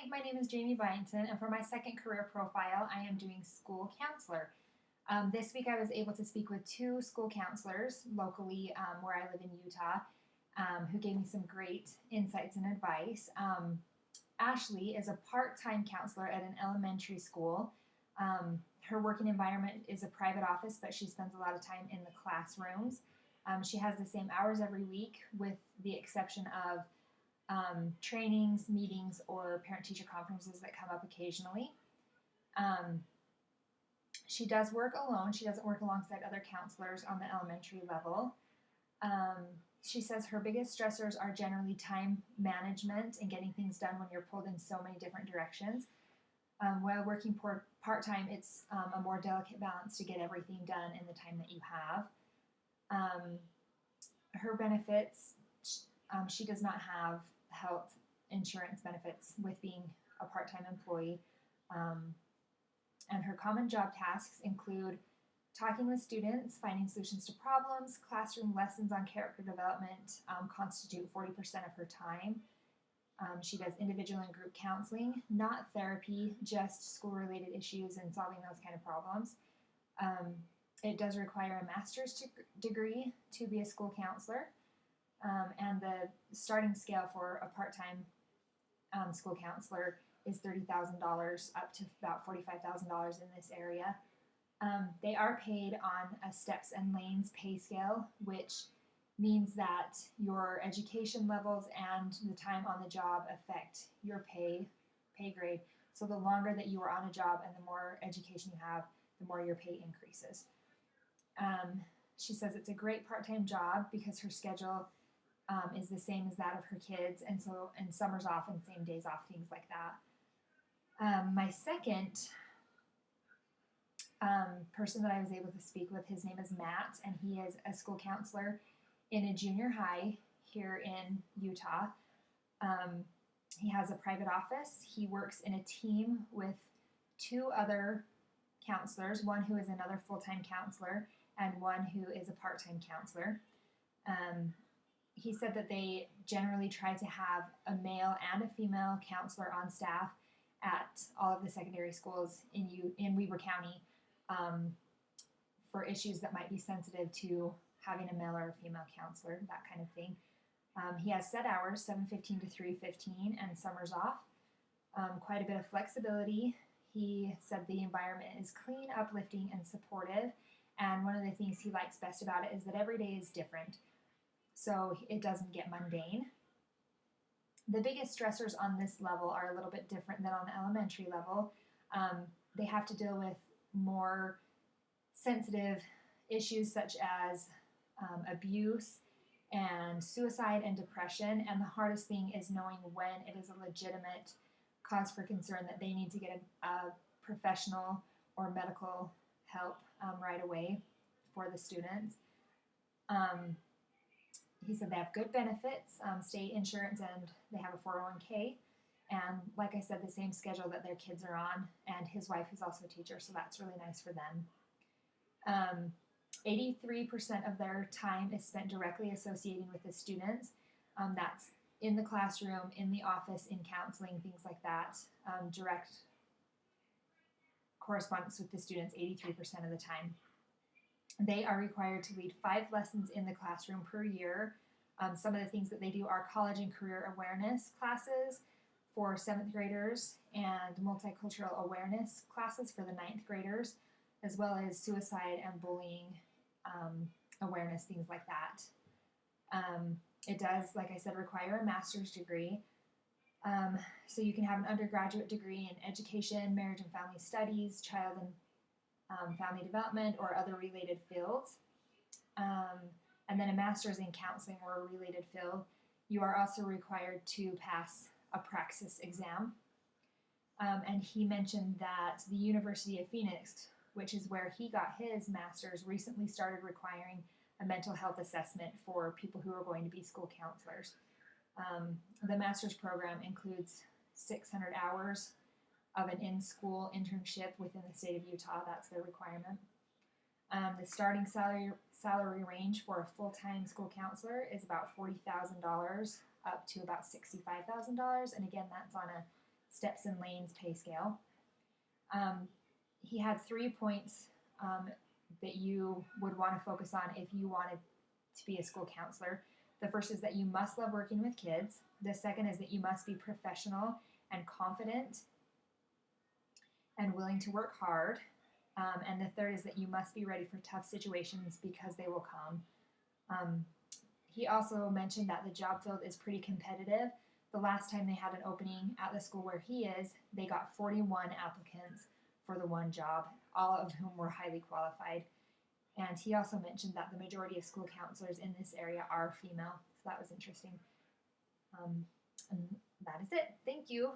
Hi, my name is Jamie Byington, and for my second career profile, I am doing school counselor. This week, I was able to speak with two school counselors locally where I live in Utah who gave me some great insights and advice. Ashley is a part time counselor at an elementary school. Her working environment is a private office, but she spends a lot of time in the classrooms. She has the same hours every week, with the exception of trainings, meetings, or parent-teacher conferences that come up occasionally. She does work alone. She doesn't work alongside other counselors on the elementary level. She says her biggest stressors are generally time management and getting things done when you're pulled in so many different directions. While working part-time, it's a more delicate balance to get everything done in the time that you have. Her benefits, she does not have health insurance benefits with being a part-time employee. And her common job tasks include talking with students, finding solutions to problems. Classroom lessons on character development constitute 40% of her time. She does individual and group counseling, not therapy, just school-related issues and solving those kind of problems. It does require a master's degree to be a school counselor. And the starting scale for a part-time school counselor is $30,000 up to about $45,000 in this area. They are paid on a steps and lanes pay scale, which means that your education levels and the time on the job affect your pay grade. So the longer that you are on a job and the more education you have, the more your pay increases. She says it's a great part-time job because her schedule is the same as that of her kids, and summers off and same days off, things like that. My second person that I was able to speak with, his name is Matt, and he is a school counselor in a junior high here in Utah. He has a private office. He works in a team with two other counselors, one who is another full-time counselor and one who is a part-time counselor. He said that they generally try to have a male and a female counselor on staff at all of the secondary schools in Weber County for issues that might be sensitive to having a male or a female counselor, that kind of thing. He has set hours, 7:15 to 3:15, and summers off. Quite a bit of flexibility. He said the environment is clean, uplifting, and supportive. And one of the things he likes best about it is that every day is different, so it doesn't get mundane. The biggest stressors on this level are a little bit different than on the elementary level. They have to deal with more sensitive issues such as abuse and suicide and depression, and the hardest thing is knowing when it is a legitimate cause for concern that they need to get a professional or medical help right away for the students. He said they have good benefits, state insurance, and they have a 401k. And like I said, the same schedule that their kids are on, and his wife is also a teacher, so that's really nice for them. 83% of their time is spent directly associating with the students. That's in the classroom, in the office, in counseling, things like that. Direct correspondence with the students 83% of the time. They are required to lead 5 lessons in the classroom per year. Some of the things that they do are college and career awareness classes for 7th graders and multicultural awareness classes for the 9th graders, as well as suicide and bullying awareness, things like that. It does, like I said, require a master's degree. So you can have an undergraduate degree in education, marriage and family studies, child and family development, or other related fields. And then a master's in counseling or a related field. You are also required to pass a praxis exam. And he mentioned that the University of Phoenix, which is where he got his master's, recently started requiring a mental health assessment for people who are going to be school counselors. The master's program includes 600 hours of an in-school internship within the state of Utah. That's their requirement. The starting salary range for a full-time school counselor is about $40,000 up to about $65,000, and again, that's on a steps and lanes pay scale. He had 3 points that you would want to focus on if you wanted to be a school counselor. The first is that you must love working with kids. The second is that you must be professional and confident and willing to work hard. And the third is that you must be ready for tough situations because they will come. He also mentioned that the job field is pretty competitive. The last time they had an opening at the school where he is, they got 41 applicants for the one job, all of whom were highly qualified. And he also mentioned that the majority of school counselors in this area are female, so that was interesting. And that is it. Thank you.